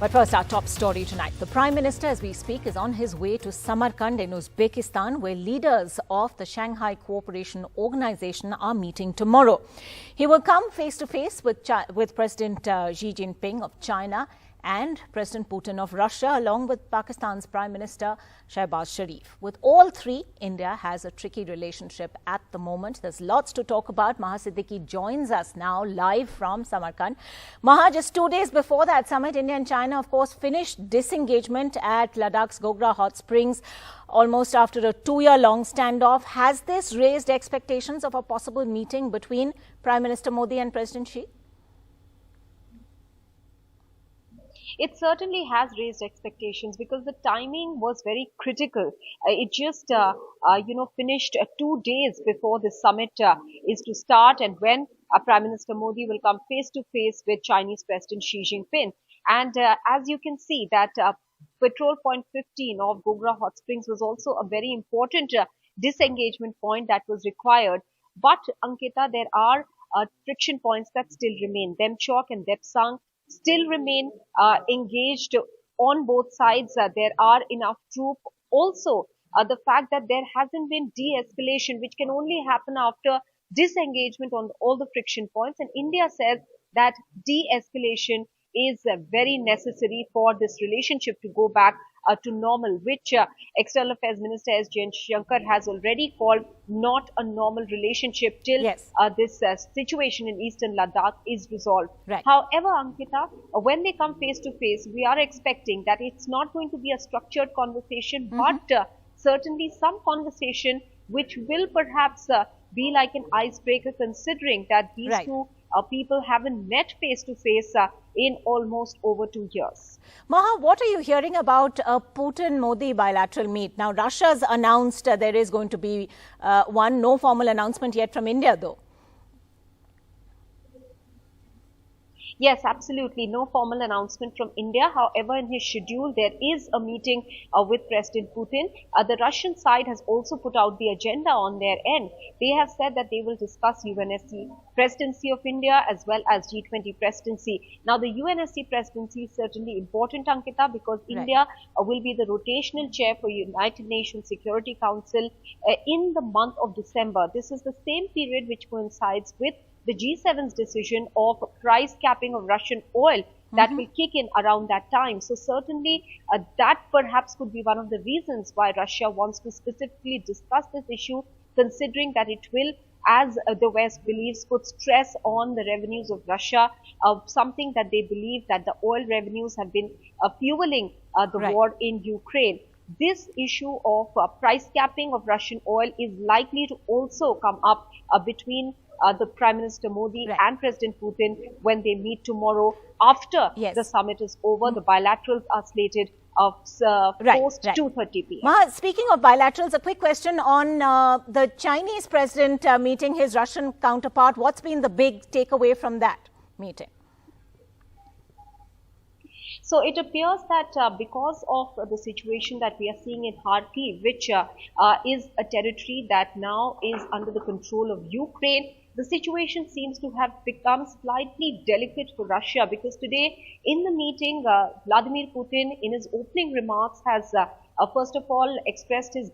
But first, our top story tonight. The Prime Minister, as we speak, is on his way to Samarkand in Uzbekistan, where leaders of the Shanghai Cooperation Organization are meeting tomorrow. He will come face-to-face with President Xi Jinping of China and President Putin of Russia, along with Pakistan's Prime Minister Shehbaz Sharif. With all three, India has a tricky relationship at the moment. There's lots to talk about. Maha Siddiqui joins us now live from Samarkand. Maha, just 2 days before that summit, India and China, of course, finished disengagement at Ladakh's Gogra Hot Springs almost after a 2-year-long standoff. Has this raised expectations of a possible meeting between Prime Minister Modi and President Xi? It certainly has raised expectations because the timing was very critical. It just, finished 2 days before the summit is to start, and when Prime Minister Modi will come face to face with Chinese President Xi Jinping. And as you can see, that Patrol Point 15 of Gogra Hot Springs was also a very important disengagement point that was required. But Ankita, there are friction points that still remain. Demchok and Depsang still remain engaged on both sides. There are enough troops. Also, the fact that there hasn't been de-escalation, which can only happen after disengagement on all the friction points. And India says that de-escalation is very necessary for this relationship to go back to normal, which External Affairs Minister S. Jaishankar has already called not a normal relationship till this situation in eastern Ladakh is resolved. Right. However, Ankita, when they come face to face, we are expecting that it's not going to be a structured conversation, but certainly some conversation which will perhaps be like an icebreaker, considering that these two people haven't met face to face in almost over 2 years. Maha, what are you hearing about a Putin-Modi bilateral meet? Now, Russia's announced there is going to be one, no formal announcement yet from India, though. Yes, absolutely. No formal announcement from India. However, in his schedule, there is a meeting with President Putin. The Russian side has also put out the agenda on their end. They have said that they will discuss UNSC presidency of India as well as G20 presidency. Now, the UNSC presidency is certainly important, Ankita, because India will be the rotational chair for United Nations Security Council in the month of December. This is the same period which coincides with the G7's decision of price capping of Russian oil that will kick in around that time. So certainly that perhaps could be one of the reasons why Russia wants to specifically discuss this issue, considering that it will, as the West believes, put stress on the revenues of Russia, something that they believe that the oil revenues have been fueling the war in Ukraine. This issue of price capping of Russian oil is likely to also come up between the Prime Minister Modi and President Putin when they meet tomorrow after the summit is over. The bilaterals are slated post 2:30 p.m. Maha, speaking of bilaterals, a quick question on the Chinese president meeting his Russian counterpart. What's been the big takeaway from that meeting? So it appears that because of the situation that we are seeing in Kharkiv, which is a territory that now is under the control of Ukraine, the situation seems to have become slightly delicate for Russia, because today in the meeting, Vladimir Putin in his opening remarks has first of all expressed his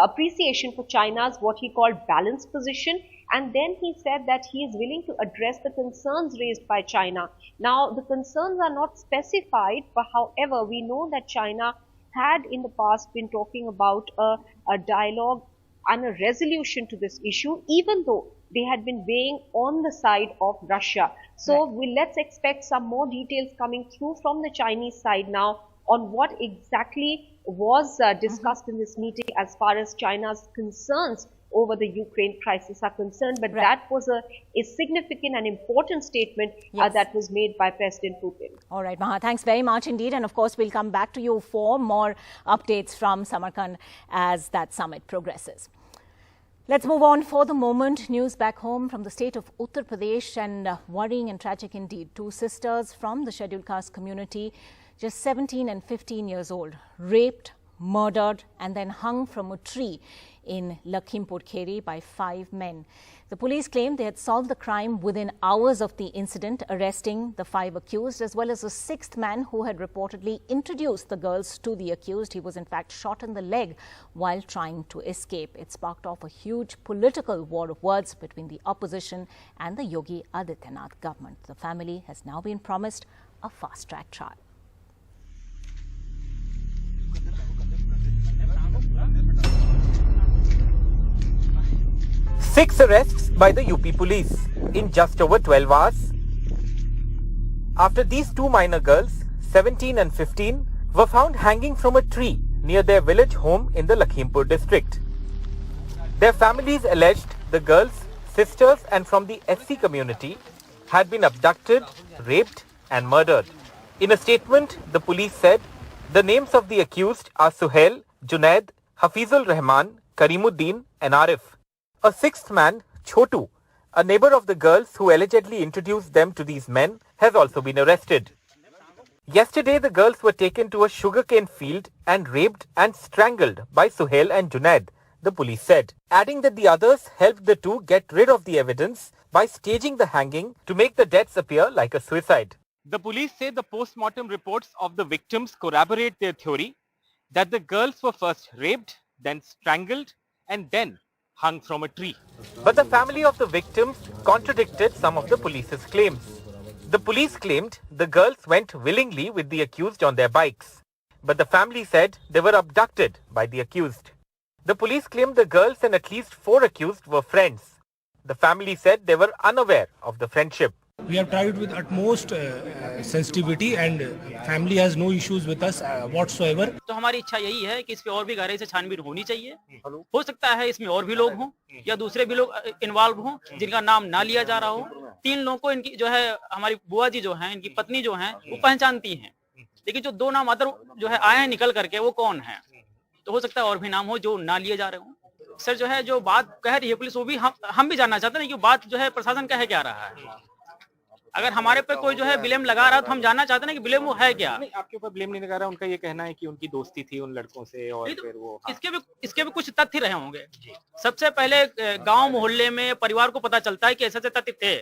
appreciation for China's what he called balanced position, and then he said that he is willing to address the concerns raised by China. Now, the concerns are not specified, but however, we know that China had in the past been talking about a dialogue and a resolution to this issue, even though they had been weighing on the side of Russia. So let's expect some more details coming through from the Chinese side now on what exactly was discussed in this meeting as far as China's concerns over the Ukraine crisis are concerned. But that was a significant and important statement that was made by President Putin. All right, Maha, thanks very much indeed. And of course, we'll come back to you for more updates from Samarkand as that summit progresses. Let's move on for the moment. News back home from the state of Uttar Pradesh, and worrying and tragic indeed. 2 sisters from the scheduled caste community, just 17 and 15 years old, raped, murdered and then hung from a tree in Lakhimpur by 5 men. The police claimed they had solved the crime within hours of the incident, arresting the 5 accused as well as a 6th man who had reportedly introduced the girls to the accused. He was in fact shot in the leg while trying to escape. It sparked off a huge political war of words between the opposition and the Yogi Adityanath government. The family has now been promised a fast-track trial. 6 arrests by the UP police in just over 12 hours. After these 2 minor girls, 17 and 15, were found hanging from a tree near their village home in the Lakhimpur district. Their families alleged the girls, sisters and from the SC community had been abducted, raped and murdered. In a statement, the police said the names of the accused are Suhail, Junaid, Hafizul Rahman, Karimuddin and Arif. A 6th man, Chotu, a neighbor of the girls who allegedly introduced them to these men, has also been arrested. Yesterday, the girls were taken to a sugarcane field and raped and strangled by Suhail and Junaid, the police said, adding that the others helped the two get rid of the evidence by staging the hanging to make the deaths appear like a suicide. The police say the post-mortem reports of the victims corroborate their theory that the girls were first raped, then strangled and then hung from a tree. But the family of the victims contradicted some of the police's claims. The police claimed the girls went willingly with the accused on their bikes, but the family said they were abducted by the accused. The police claimed the girls and at least 4 accused were friends. The family said they were unaware of the friendship. We have tried with utmost sensitivity and family has no issues with us whatsoever. तो हमारी इच्छा यही है कि इस पे और भी गहराई से छानबीन होनी चाहिए. हो सकता है इसमें और भी लोग हों या दूसरे भी लोग इन्वॉल्व हों जिनका नाम ना लिया जा रहा हो. 3 लोगों को इनकी जो है हमारी बुआ जी जो हैं, इनकी पत्नी जो हैं, वो पहचानती हैं. लेकिन जो 2 नाम अदर जो है आए हैं निकल करके वो कौन है, तो हो सकता है और भी नाम हो जो ना लिए जा रहे हों. सर जो है जो बात कह रही है पुलिस वो भी हम भी जानना चाहते हैं कि बात जो है प्रशासन कह क्या रहा है. अगर हमारे पे कोई जो है ब्लेम लगा रहा है तो हम जानना चाहते हैं कि ब्लेम वो है क्या. नहीं, आपके ऊपर ब्लेम नहीं लगा रहा, उनका ये कहना है कि उनकी दोस्ती थी उन लड़कों से और तो फिर वो इसके भी कुछ तथ्य रहे होंगे. सबसे पहले गांव मोहल्ले में परिवार को पता चलता है कि ऐसे तथ्य थे.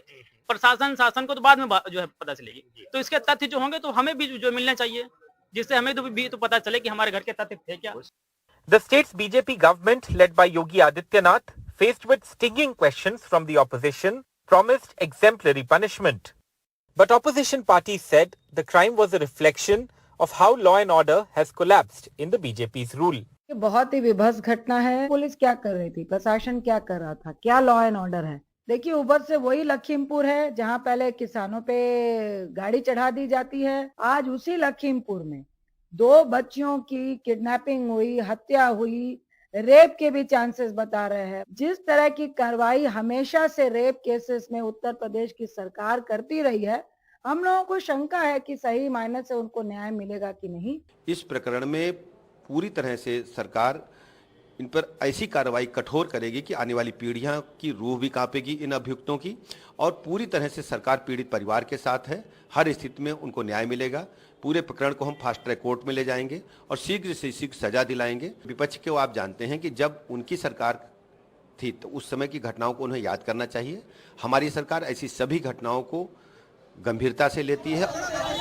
प्रशासन शासन को तो बाद में जो है पता चलेगी. तो इसके तथ्य जो होंगे तो हमें भी जो मिलने चाहिए जिससे हमें तो पता चले कि हमारे घर के तथ्य थे क्या. The state's BJP government, led by Yogi Adityanath, faced with stinging questions from the opposition, promised exemplary punishment. But opposition parties said the crime was a reflection of how law and order has collapsed in the BJP's rule. बहुत ही विभत्स घटना है. Police क्या कर रही थी, प्रशासन क्या कर रहा था, क्या लॉ एंड ऑर्डर है. देखिए ऊपर से वही लखीमपुर है जहां पहले किसानों पे गाड़ी चढ़ा दी जाती है. आज उसी लखीमपुर में 2 बच्चियों की किडनैपिंग हुई, हत्या हुई, रेप के भी चांसेस बता रहे हैं. जिस तरह की कार्रवाई हमेशा से रेप केसेस में उत्तर प्रदेश की सरकार करती रही है, हम लोगों को शंका है कि सही मायने से उनको न्याय मिलेगा कि नहीं. इस प्रकरण में पूरी तरह से सरकार इन पर ऐसी कार्रवाई कठोर करेगी कि आने वाली पीढ़ियां की रूह भी कांपेगी इन अभियुक्तों की. और पूरी तरह से सरकार पीड़ित परिवार के साथ है. हर स्थिति में उनको न्याय मिलेगा. पूरे प्रकरण को हम फास्ट ट्रैक कोर्ट में ले जाएंगे और शीघ्र से शीघ्र सजा दिलाएंगे. विपक्ष को आप जानते हैं कि जब उनकी सरकार थी तो उस समय की घटनाओं को उन्हें याद करना चाहिए. हमारी सरकार ऐसी सभी घटनाओं को गंभीरता से लेती है.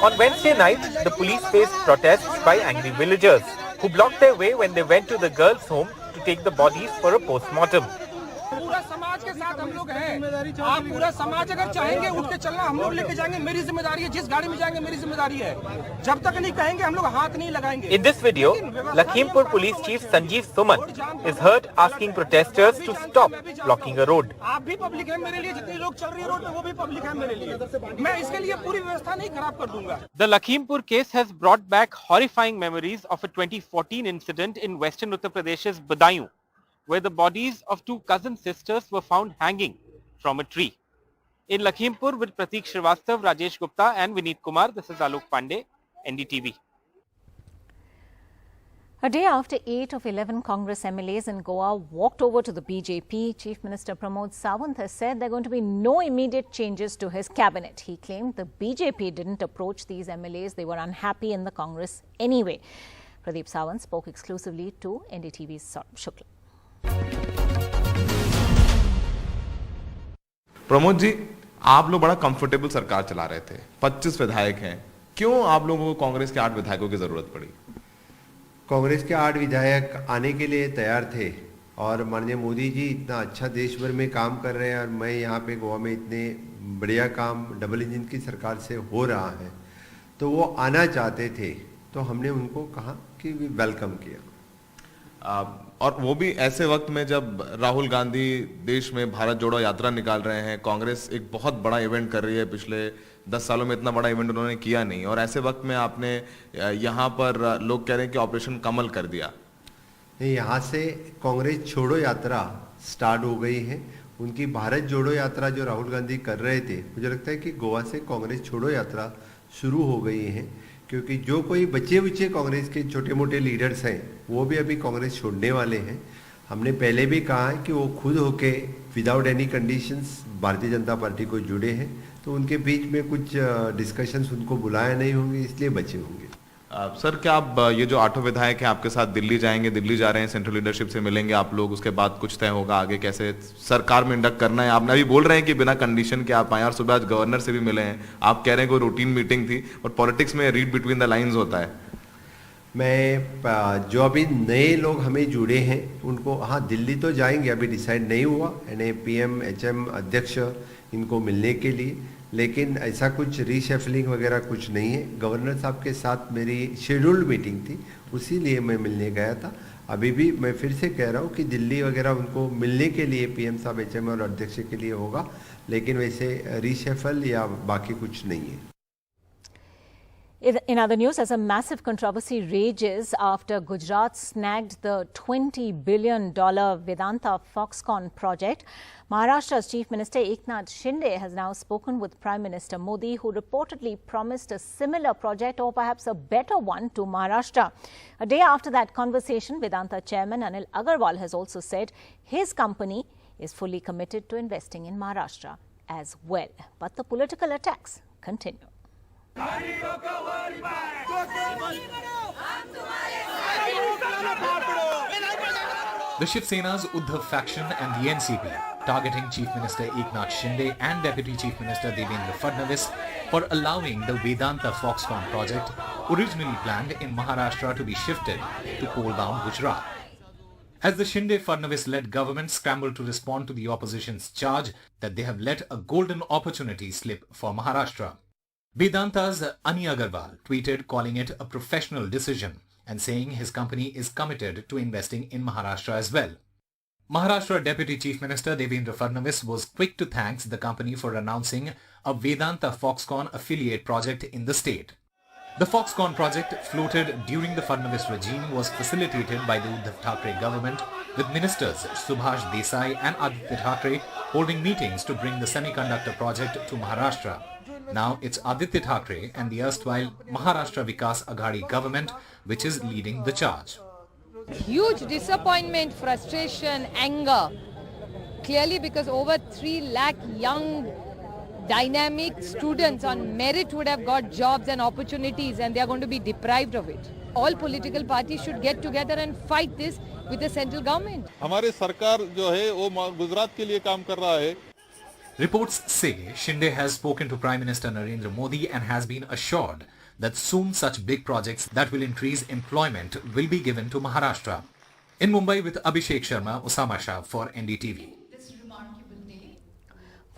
On Wednesday night, the police faced protests by angry villagers who blocked their way when they went to the girls' home to take the bodies for a post-mortem. पूरा समाज के साथ हम लोग हैं. आप पूरा समाज अगर चाहेंगे उठ के चलना, हम लोग लेके जाएंगे. मेरी जिम्मेदारी है. जिस गाड़ी में जाएंगे मेरी जिम्मेदारी है. जब तक नहीं कहेंगे हम लोग हाथ नहीं लगाएंगे. In this video, Lakhimpur Police Chief Sanjeev Suman is heard asking protesters to stop blocking a road. आप भी पब्लिक है मेरे लिए. जितने लोग चल रही है रोड पे वो भी पब्लिक है मेरे लिए. मैं इसके लिए पूरी व्यवस्था नहीं खराब कर दूंगा. The Lakhimpur case has brought back horrifying memories of a 2014 incident in western Uttar Pradesh's Badaयूं, where the bodies of 2 cousin sisters were found hanging from a tree. In Lakhimpur, with Pratik Shrivastava, Rajesh Gupta and Vineet Kumar, this is Alok Pandey, NDTV. A day after 8 of 11 Congress MLAs in Goa walked over to the BJP, Chief Minister Pramod Sawant has said there are going to be no immediate changes to his cabinet. He claimed the BJP didn't approach these MLAs. They were unhappy in the Congress anyway. Pradeep Sawant spoke exclusively to NDTV's Saurabh Shukla. Pramod ji, आप लोग बड़ा comfortable सरकार चला रहे थे, 25 विधायक हैं, क्यों आप लोगों को कांग्रेस के 8 विधायकों की जरूरत पड़ी? कांग्रेस के 8 विधायक आने के लिए तैयार थे और माननीय मोदी जी इतना अच्छा देश भर में काम कर रहे हैं और मैं यहाँ पे गोवा में इतने बढ़िया काम डबल इंजन की सरकार से हो रहा है, तो वो आना चाहते थे, तो हमने उनको कहा कि वेलकम किया। और वो भी ऐसे वक्त में जब राहुल गांधी देश में भारत जोड़ो यात्रा निकाल रहे हैं, कांग्रेस एक बहुत बड़ा इवेंट कर रही है, पिछले 10 सालों में इतना बड़ा इवेंट उन्होंने किया नहीं, और ऐसे वक्त में आपने यहाँ पर लोग कह रहे हैं कि ऑपरेशन कमल कर दिया। यहाँ से कांग्रेस छोड़ो यात्रा स्टार्ट हो गई है। उनकी भारत जोड़ो यात्रा जो राहुल गांधी कर रहे थे, मुझे लगता है कि गोवा से कांग्रेस छोड़ो यात्रा शुरू हो गई है, क्योंकि जो कोई बचे बुचे कांग्रेस के छोटे मोटे लीडर्स हैं वो भी अभी कांग्रेस छोड़ने वाले हैं। हमने पहले भी कहा है कि वो खुद होके without any conditions Bharatiya Janata party को जुड़े हैं, तो उनके बीच में कुछ डिस्कशंस उनको बुलाए नहीं होंगे, इसलिए बचे होंगे। सर, क्या आप ये जो 8 विधायक हैं आपके साथ दिल्ली जाएंगे, दिल्ली जा रहे हैं, सेंट्रल लीडरशिप से मिलेंगे आप लोग, उसके बाद कुछ तय होगा आगे कैसे सरकार में इंडक्ट करना है? आपने अभी बोल रहे हैं कि बिना कंडीशन के आप आए, और सुबह आज गवर्नर से भी मिले हैं, आप कह रहे हैं कोई रूटीन मीटिंग थी, और पॉलिटिक्स में रीड बिटवीन द लाइन्स होता है। मैं जो अभी नए लोग हमें जुड़े हैं उनको, हाँ दिल्ली तो जाएंगे, अभी डिसाइड नहीं हुआ, यानी PM HM अध्यक्ष इनको मिलने के लिए, लेकिन ऐसा कुछ रीशेफलिंग वगैरह कुछ नहीं है। गवर्नर साहब के साथ मेरी शेड्यूल्ड मीटिंग थी, उसी लिए मैं मिलने गया था। अभी भी मैं फिर से कह रहा हूँ कि दिल्ली वगैरह उनको मिलने के लिए PM साहब HM और अध्यक्ष के लिए होगा, लेकिन वैसे रीशेफल या बाकी कुछ नहीं है। In other news, as a massive controversy rages after Gujarat snagged the $20 billion Vedanta-Foxconn project, Maharashtra's Chief Minister Eknath Shinde has now spoken with Prime Minister Modi, who reportedly promised a similar project or perhaps a better one to Maharashtra. A day after that conversation, Vedanta chairman Anil Agarwal has also said his company is fully committed to investing in Maharashtra as well. But the political attacks continue. The Shiv Sena's Uddhav faction and the NCP targeting Chief Minister Eknath Shinde and Deputy Chief Minister Devendra Fadnavis for allowing the Vedanta-Foxconn project, originally planned in Maharashtra, to be shifted to coal-bound Gujarat. As the Shinde-Fadnavis-led government scrambled to respond to the opposition's charge that they have let a golden opportunity slip for Maharashtra. Vedanta's Anil Agarwal tweeted calling it a professional decision and saying his company is committed to investing in Maharashtra as well. Maharashtra Deputy Chief Minister Devendra Fadnavis was quick to thank the company for announcing a Vedanta-Foxconn affiliate project in the state. The Foxconn project, floated during the Fadnavis regime, was facilitated by the Uddhav Thackeray government, with ministers Subhash Desai and Aditya Thackeray holding meetings to bring the semiconductor project to Maharashtra. Now it's Aditya Thackeray and the erstwhile Maharashtra Vikas Aghadi government which is leading the charge. Huge disappointment, frustration, anger. Clearly because over 3 lakh young dynamic students on merit would have got jobs and opportunities, and they are going to be deprived of it. All political parties should get together and fight this with the central government. हमारी सरकार जो है वो गुजरात के लिए काम कर रहा है. Reports say Shinde has spoken to Prime Minister Narendra Modi and has been assured that soon such big projects that will increase employment will be given to Maharashtra. In Mumbai with Abhishek Sharma, Usama Shah for NDTV.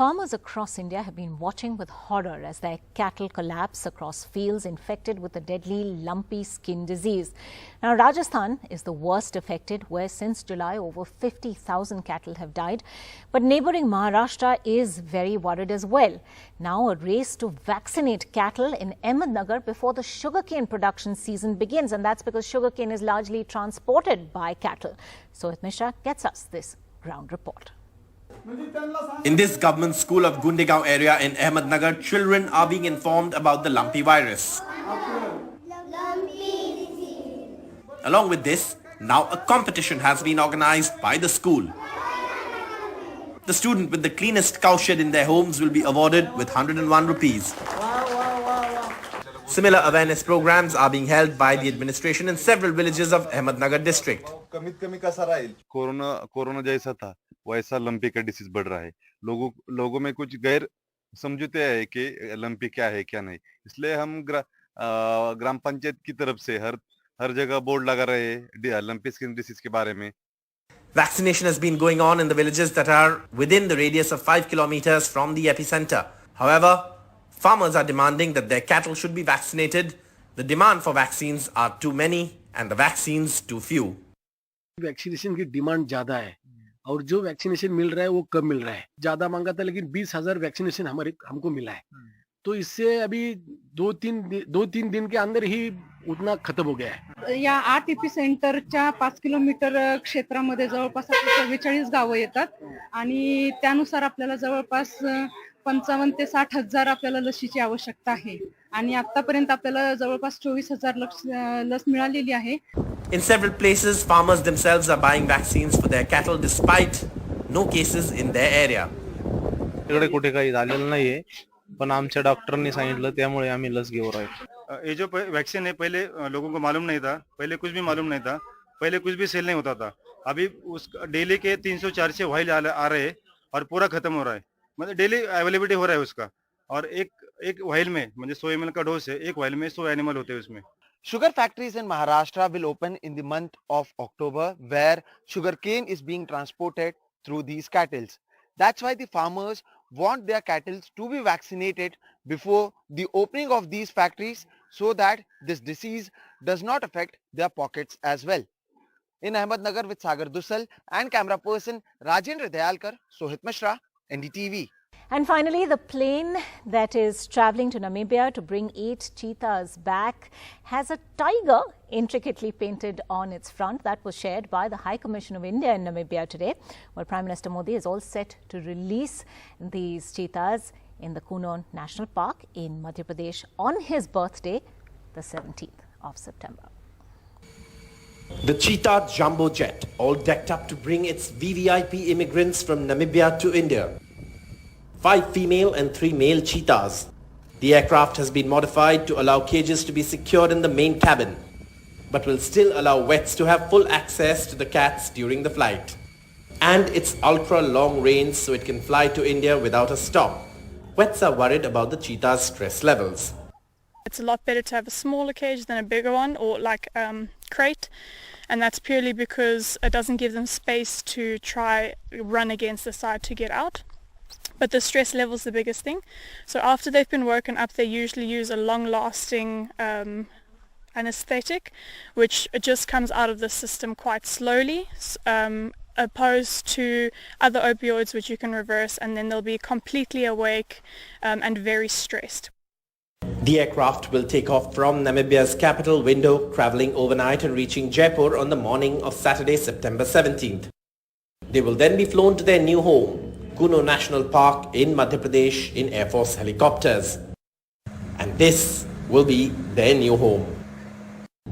Farmers across India have been watching with horror as their cattle collapse across fields infected with the deadly lumpy skin disease. Now, Rajasthan is the worst affected, where since July over 50,000 cattle have died. But neighbouring Maharashtra is very worried as well. Now, a race to vaccinate cattle in Ahmednagar before the sugarcane production season begins, and that's because sugarcane is largely transported by cattle. Sohit Mishra gets us this ground report. In this government school of Gundegaon area in Ahmednagar, children are being informed about the lumpy virus. Along with this, now a competition has been organized by the school. The student with the cleanest cowshed in their homes will be awarded with 101 rupees. Similar awareness programs are being held by the administration in several villages of Ahmednagar district. Corona जैसा था वैसा lumpy का disease बढ़ रहा है. लोगों में कुछ गैर समझते हैं कि लंपी क्या है क्या नहीं. इसलिए हम ग्राम पंचायत की तरफ से हर जगह बोर्ड लगा रहे हैं लंपी स्किन डिसीज के बारे में. Vaccination has been going on in the villages that are within the radius of 5 kilometers from the epicenter. However, farmers are demanding that their cattle should be vaccinated. The demand for vaccines are too many and the vaccines too few. Vaccination की demand ज्यादा है और जो vaccination मिल रहा है वो कम मिल रहा है. ज्यादा मांगा था लेकिन 20,000 वैक्सीनेशन हमको मिला है. तो इससे अभी 2-3 दिन के अंदर ही उतना खत्म हो गया है. या 8 एपिसेंटरच्या 5 किलोमीटर क्षेत्रामध्ये जवळपास 44 गावं येतात आणि त्यानुसार आपल्याला जवळपास 55 ते 60 हजार आपल्याला लसीची आवश्यकता आहे आणि आतापर्यंत आपल्याला जवळपास 24,000 लस मिळालेली आहे. In several places, farmers themselves are buying vaccines for their cattle despite no cases in their area. इकडे कुठे काही झालेलं नाहीये पण आमच्या डॉक्टरांनी सांगितलं त्यामुळे आम्ही लस घेऊन राहिलो. ये जो वैक्सीन है पहले लोगों को मालूम नहीं था. पहले कुछ भी मालूम नहीं था. पहले कुछ भी सेल नहीं होता था. अभी उस डेली के 300-400 वाइल आ रहे हैं और पूरा खत्म हो रहा है. मतलब डेली अवेलेबिलिटी हो रहा है उसका. और एक वाइल में मतलब 100 ml का डोज है. एक वाइल में 100 एनिमल होते हैं उसमें. Sugar factories in Maharashtra will open in the month of October, where sugarcane is being transported through these cattle. That's why the farmers want their cattle to be vaccinated before the opening of these factories so that this disease does not affect their pockets as well. In Ahmednagar with Sagar Dusal and camera person Rajendra Dayalkar, Sohit Mishra, NDTV. And finally, the plane that is travelling to Namibia to bring 8 cheetahs back has a tiger intricately painted on its front. That was shared by the High Commission of India in Namibia today. Well, Prime Minister Modi is all set to release these cheetahs in the Kuno National Park in Madhya Pradesh on his birthday, the 17th of September. The Cheetah jumbo jet, all decked up to bring its VVIP immigrants from Namibia to India. 5 female and 3 male cheetahs. The aircraft has been modified to allow cages to be secured in the main cabin, but will still allow vets to have full access to the cats during the flight. And it's ultra long range so it can fly to India without a stop. Vets are worried about the cheetah's stress levels. It's a lot better to have a smaller cage than a bigger one, or like crate, and that's purely because it doesn't give them space to try run against the side to get out. But the stress level is the biggest thing. So after they've been woken up, they usually use a long-lasting anesthetic, which just comes out of the system quite slowly, opposed to other opioids which you can reverse, and then they'll be completely awake and very stressed. The aircraft will take off from Namibia's capital, Windhoek, travelling overnight and reaching Jaipur on the morning of Saturday, September 17th. They will then be flown to their new home, Kuno National Park in Madhya Pradesh in Air Force helicopters. And this will be their new home.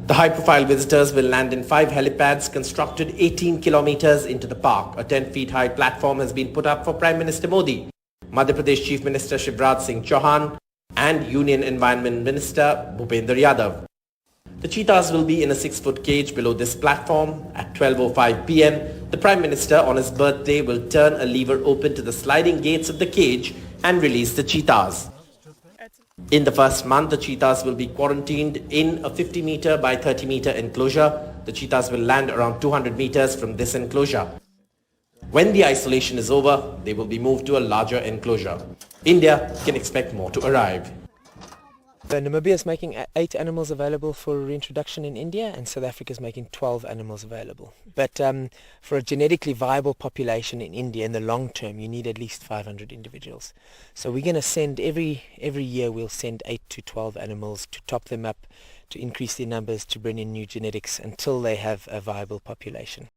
The high-profile visitors will land in 5 helipads constructed 18 kilometers into the park. A 10-feet high platform has been put up for Prime Minister Modi, Madhya Pradesh Chief Minister Shehbaz Singh Chauhan and Union Environment Minister Bhupendra Yadav. The cheetahs will be in a 6-foot cage below this platform. At 12:05 p.m, the Prime Minister on his birthday will turn a lever open to the sliding gates of the cage and release the cheetahs. In the first month, the cheetahs will be quarantined in a 50-meter by 30-meter enclosure. The cheetahs will land around 200 meters from this enclosure. When the isolation is over, they will be moved to a larger enclosure. India can expect more to arrive. Namibia is making 8 animals available for reintroduction in India, and South Africa is making 12 animals available. But for a genetically viable population in India in the long term, you need at least 500 individuals. So we're going to send every year we'll send 8 to 12 animals to top them up, to increase their numbers, to bring in new genetics until they have a viable population.